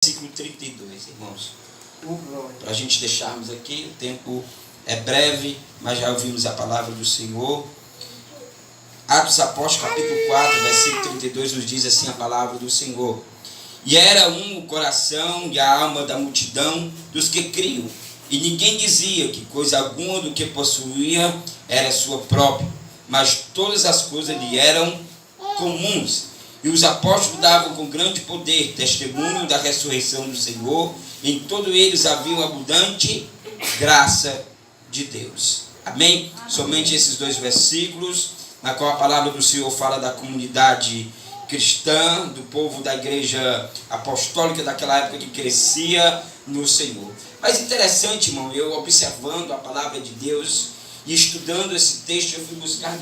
versículo 32, irmãos. Para a gente deixarmos aqui, o tempo é breve, mas já ouvimos a palavra do Senhor. Atos Apóstolos, capítulo 4, versículo 32, nos diz assim a palavra do Senhor. E era o coração e a alma da multidão dos que criam, e ninguém dizia que coisa alguma do que possuía era sua própria, mas todas as coisas lhe eram comuns. E os apóstolos davam com grande poder testemunho da ressurreição do Senhor, e em todos eles havia uma abundante graça de Deus. Amém? Somente esses dois versículos, na qual a palavra do Senhor fala da comunidade cristã, do povo da igreja apostólica daquela época que crescia no Senhor. Mas interessante, irmão, eu observando a palavra de Deus e estudando esse texto, eu fui buscar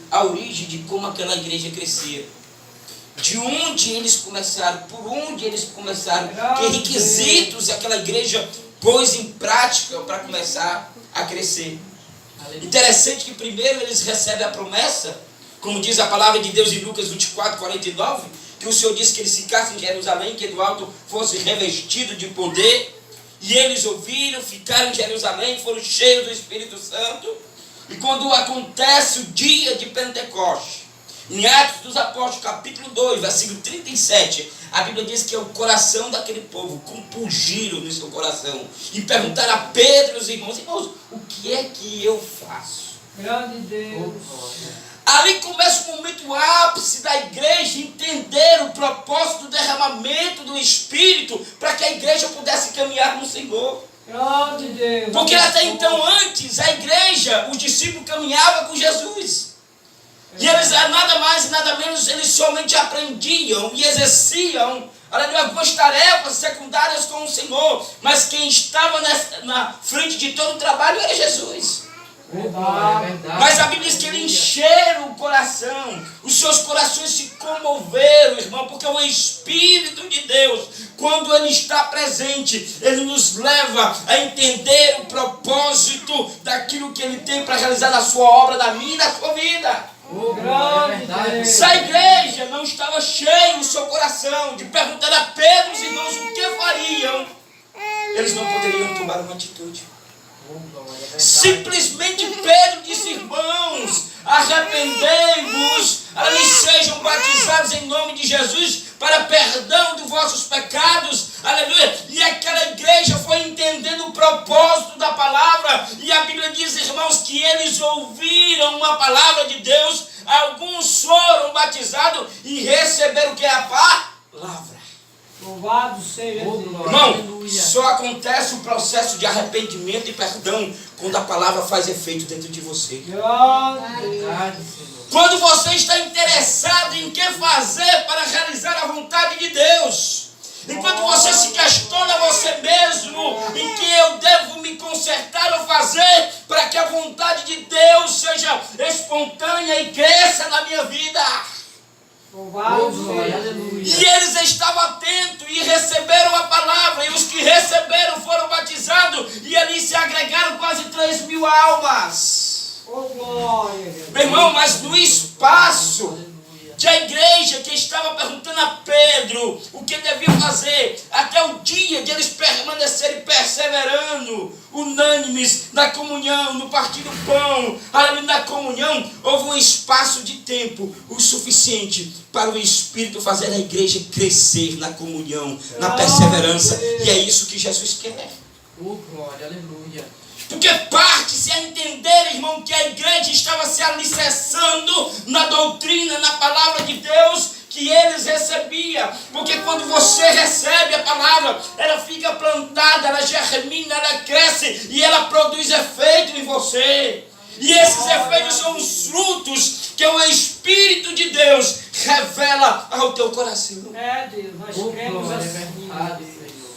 a origem de como aquela igreja crescia. De onde eles começaram, por onde eles começaram, que requisitos aquela igreja pôs em prática para começar a crescer. Interessante que primeiro eles recebem a promessa, como diz a palavra de Deus em Lucas 24, 49, que o Senhor disse que eles ficassem em Jerusalém, que do alto fosse revestido de poder, e eles ouviram, ficaram em Jerusalém, foram cheios do Espírito Santo, e quando acontece o dia de Pentecostes, em Atos dos Apóstolos, capítulo 2, versículo 37, a Bíblia diz que é o coração daquele povo compungiram no seu coração e perguntaram a Pedro e os irmãos, o que é que eu faço? Grande Deus. Ali começa o momento ápice da igreja entender o propósito do derramamento do Espírito para que a igreja pudesse caminhar no Senhor. Grande Deus. Porque até então, antes, a igreja, os discípulos caminhavam com Jesus. E eles, nada mais e nada menos, eles somente aprendiam e exerciam algumas tarefas secundárias com o Senhor. Mas quem estava na frente de todo o trabalho era Jesus. Mas a Bíblia diz que ele encheram o coração, os seus corações se comoveram, irmão, porque o Espírito de Deus, quando ele está presente, ele nos leva a entender o propósito daquilo que ele tem para realizar na sua obra, na minha e na sua vida. Se a igreja não estava cheia o seu coração de perguntar a Pedro e os irmãos o que fariam, eles não poderiam tomar uma atitude. Simplesmente Pedro disse, irmãos, arrependei-vos, sejam batizados em nome de Jesus para perdão dos vossos pecados, aleluia. E aquela igreja foi entendendo o propósito da palavra, e a Bíblia diz, irmãos, que eles ouviram uma palavra de Deus, alguns foram batizados e receberam o que é a palavra. Louvado seja Deus. Irmão, só acontece o processo de arrependimento e perdão quando a palavra faz efeito dentro de você. Quando você está interessado em que fazer para realizar a vontade de Deus. Enquanto você se questiona a você mesmo em que eu devo me consertar ou fazer para que a vontade de Deus seja espontânea e cresça na minha vida. E eles estavam atentos e receberam a palavra, e os que receberam foram batizados, e ali se agregaram quase 3.000 almas. Meu irmão, mas no espaço de a igreja que estava perguntando a Pedro o que devia fazer, até o dia de eles permanecerem perseverando, unânimes na comunhão, no partir do pão, na comunhão, houve um espaço de tempo o suficiente para o Espírito fazer a igreja crescer na comunhão, na perseverança, e é isso que Jesus quer. Glória, aleluia. Porque parte-se a entender, irmão, que a igreja estava se alicerçando na doutrina, na palavra de Deus que eles recebiam. Porque quando você recebe a palavra, ela fica plantada, ela germina, ela cresce e ela produz efeito em você. E esses efeitos são os frutos que o Espírito de Deus revela ao teu coração. Deus, nós cremos assim.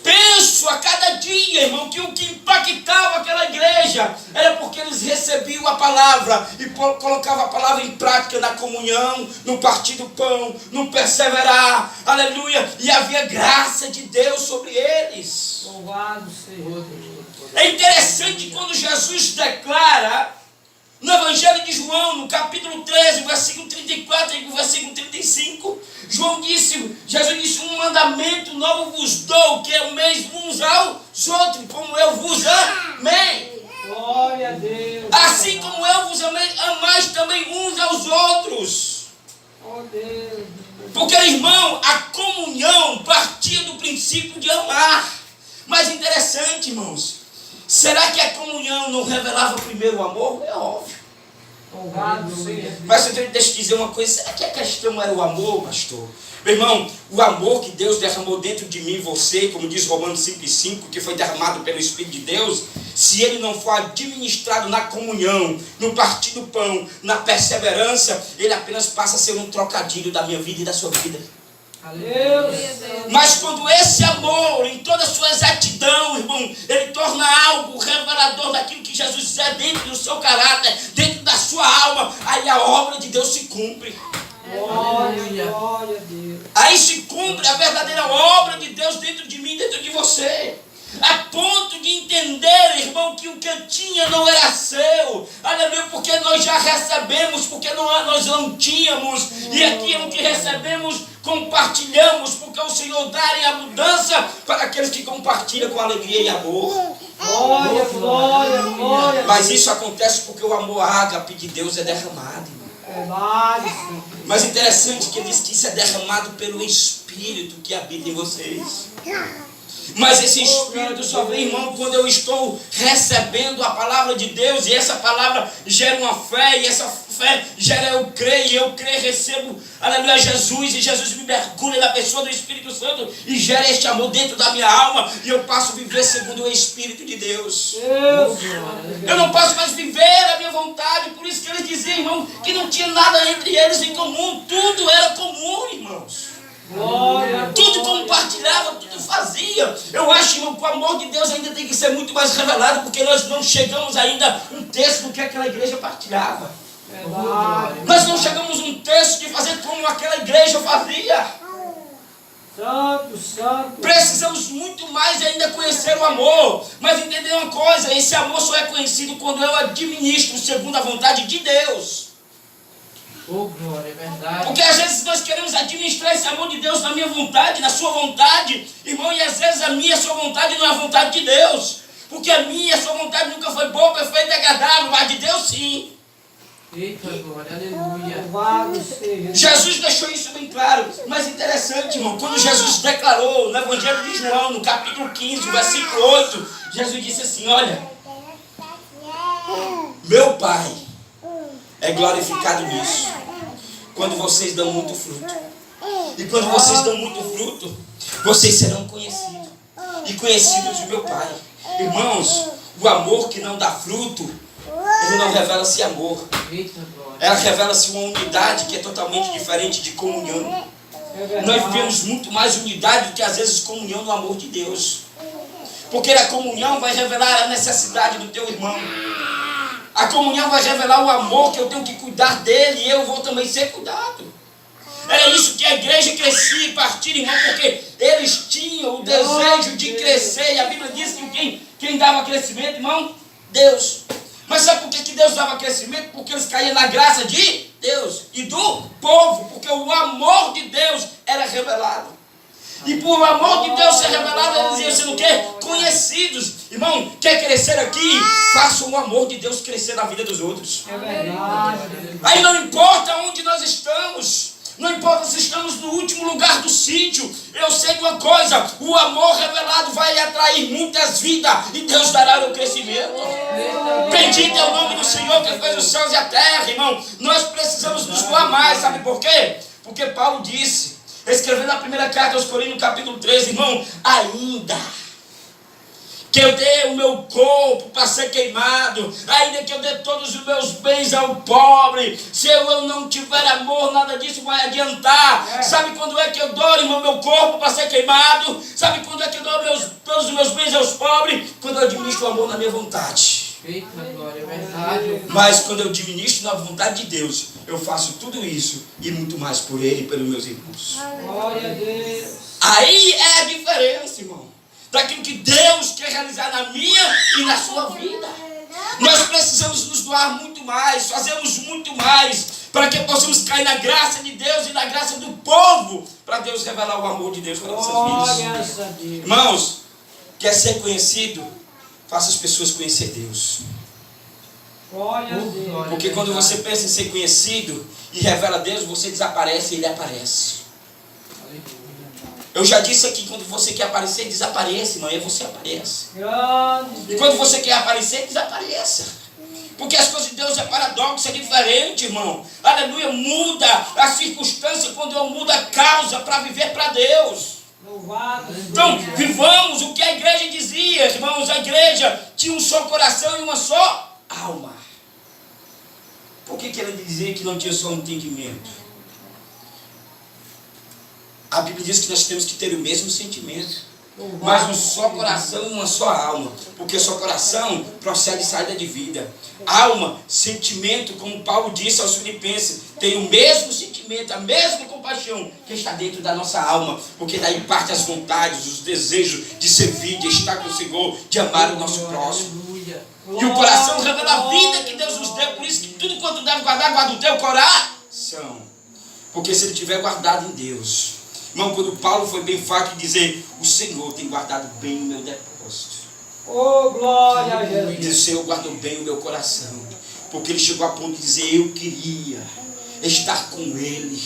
Penso a cada dia, irmão, que o que impactava aquela igreja era porque eles recebiam a palavra e colocavam a palavra em prática na comunhão, no partir do pão, no perseverar, aleluia, e havia graça de Deus sobre eles. Louvado seja Deus. É interessante quando Jesus declara No Evangelho de João, no capítulo 13, versículo 34 e versículo 35, Jesus disse, um mandamento novo vos dou, que ameis uns aos outros, como eu vos amei. Glória a Deus. Assim como eu vos amei, amais também uns aos outros. Oh Deus. Porque, irmão, a comunhão partia do princípio de amar. Mas interessante, irmãos, será que a comunhão não revelava primeiro o amor? É óbvio. Louvado seja. Mas deixa eu te dizer uma coisa, será que a questão era o amor, pastor? Meu irmão, o amor que Deus derramou dentro de mim e você, como diz Romanos 5,5, que foi derramado pelo Espírito de Deus, se ele não for administrado na comunhão, no partir do pão, na perseverança, ele apenas passa a ser um trocadilho da minha vida e da sua vida. Deus. Mas quando esse amor, em toda a sua exatidão, irmão, ele torna algo revelador daquilo que Jesus é dentro do seu caráter, dentro da sua alma, aí a obra de Deus se cumpre. Glória, glória a Deus. Aí se cumpre a verdadeira obra de Deus dentro de mim, dentro de você. A ponto de entender, irmão, que o que eu tinha não era seu. Aleluia, porque nós já recebemos, porque nós não tínhamos. E aquilo que recebemos, compartilhamos, porque o Senhor dá em abundância para aqueles que compartilham com alegria e amor. Glória, glória, glória. Mas isso acontece porque o amor ágape de Deus é derramado, irmão. Verdade, Senhor. Mas interessante que ele diz que isso é derramado pelo Espírito que habita em vocês. Mas esse Espírito só vem, irmão, quando eu estou recebendo a palavra de Deus, e essa palavra gera uma fé, e essa fé gera eu creio, e eu creio, recebo, aleluia, Jesus, e Jesus me mergulha na pessoa do Espírito Santo, e gera este amor dentro da minha alma, e eu passo a viver segundo o Espírito de Deus. Deus. Eu não posso mais viver a minha vontade, por isso que eles diziam, irmão, que não tinha nada entre eles em comum, tudo era comum, irmãos. Glória, Tudo compartilhava, tudo fazia. Eu acho, irmão, que o amor de Deus ainda tem que ser muito mais revelado, porque nós não chegamos ainda um texto do que aquela igreja partilhava. verdade. Nós não chegamos um texto de fazer como aquela igreja fazia. Santo, santo. Precisamos muito mais ainda conhecer o amor. Mas entender uma coisa, esse amor só é conhecido quando eu administro segundo a vontade de Deus. Oh, glória, é verdade. Porque às vezes nós queremos administrar esse amor de Deus na minha vontade, na sua vontade, irmão, e às vezes a minha, a sua vontade não é a vontade de Deus. Porque a minha, a sua vontade nunca foi boa, perfeita e agradável, mas de Deus sim. Eita, glória, aleluia. Louvado seja. Jesus deixou isso bem claro. Mas interessante, irmão, quando Jesus declarou no Evangelho de João, no capítulo 15, versículo 8, Jesus disse assim, olha, meu Pai é glorificado nisso, quando vocês dão muito fruto. E quando vocês dão muito fruto, vocês serão conhecidos. E conhecidos do meu Pai. Irmãos, o amor que não dá fruto, ele não revela-se amor. Eita, glória. Ela revela-se uma unidade que é totalmente diferente de comunhão. Nós vivemos muito mais unidade do que às vezes comunhão no amor de Deus. Porque a comunhão vai revelar a necessidade do teu irmão. A comunhão vai revelar o amor que eu tenho que cuidar dele e eu vou também ser cuidado. Era isso que a igreja crescia e partia, irmão, porque eles tinham o desejo de crescer. E a Bíblia diz que quem dava crescimento, irmão? Deus. Mas sabe por que Deus dava crescimento? Porque eles caíam na graça de Deus e do povo. Porque o amor de Deus era revelado. E por o amor de Deus ser revelado, eles iam sendo o quê? Conhecidos. Irmão, quer crescer aqui? Faça o amor de Deus crescer na vida dos outros. É verdade. Aí não importa onde nós estamos. Não importa se estamos no último lugar do sítio. Eu sei de uma coisa. O amor revelado vai atrair muitas vidas. E Deus dará o crescimento. Bendito é o nome do Senhor que fez os céus e a terra, irmão. Nós precisamos nos doar mais. Sabe por quê? Porque Paulo disse, escrevendo na primeira carta aos Coríntios, capítulo 13, irmão, ainda que eu dê o meu corpo para ser queimado, ainda que eu dê todos os meus bens ao pobre, se eu não tiver amor, nada disso vai adiantar. Sabe quando é que eu dou, irmão, meu corpo para ser queimado? Sabe quando é que eu dou todos os meus bens aos pobres? Quando eu administro o amor na minha vontade. Eita, glória, é verdade. Mas quando eu administro na vontade de Deus, eu faço tudo isso e muito mais por Ele e pelos meus irmãos. Glória a Deus. Aí é a diferença, irmão, daquilo que Deus quer realizar na minha e na sua vida. Nós precisamos nos doar muito mais, fazemos muito mais, para que possamos cair na graça de Deus e na graça do povo, para Deus revelar o amor de Deus para nossas vidas. Irmãos, quer ser conhecido? Faça as pessoas conhecer Deus. Porque quando você pensa em ser conhecido e revela Deus, você desaparece e Ele aparece. Eu já disse aqui, quando você quer aparecer, desapareça, irmão, e você aparece. E quando você quer aparecer, desapareça. Porque as coisas de Deus é paradoxo, é diferente, irmão. Aleluia, muda a circunstância quando eu mudo a causa para viver para Deus. Então, vivamos o que a igreja dizia, irmãos. A igreja tinha um só coração e uma só alma. Por que ela dizia que não tinha só entendimento? A Bíblia diz que nós temos que ter o mesmo sentimento, mas um só coração e uma só alma, porque só coração procede saída de vida. Alma, sentimento, como Paulo disse aos Filipenses, tem o mesmo sentimento, a mesma compaixão que está dentro da nossa alma, porque daí parte as vontades, os desejos de servir, de estar com o Senhor, de amar o nosso próximo. E o coração revela a vida que Deus nos deu, por isso que tudo quanto deve guardar, guarda o teu coração, porque se ele tiver guardado em Deus. Irmão, quando Paulo foi bem farto de dizer, o Senhor tem guardado bem o meu depósito. Oh, glória a Jesus. Ele disse, o Senhor guardou bem o meu coração. Porque ele chegou a ponto de dizer, eu queria estar com Ele.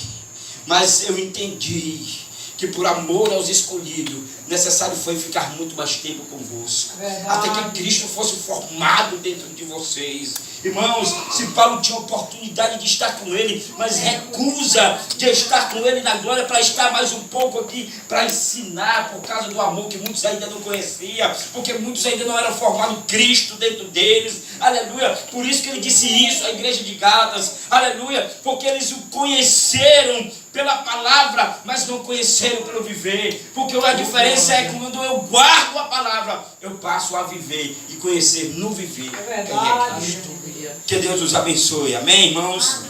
Mas eu entendi que por amor aos escolhidos, necessário foi ficar muito mais tempo convosco. Até que Cristo fosse formado dentro de vocês. Irmãos, se Paulo tinha oportunidade de estar com Ele, mas recusa de estar com Ele na glória para estar mais um pouco aqui, para ensinar por causa do amor que muitos ainda não conheciam, porque muitos ainda não eram formados Cristo dentro deles, aleluia, por isso que ele disse isso à igreja de Gálatas, aleluia, porque eles o conheceram pela palavra, mas não conheceram pelo viver, porque a diferença é que quando eu guardo a palavra, eu passo a viver e conhecer no viver quem é Cristo. Que Deus os abençoe, amém, irmãos?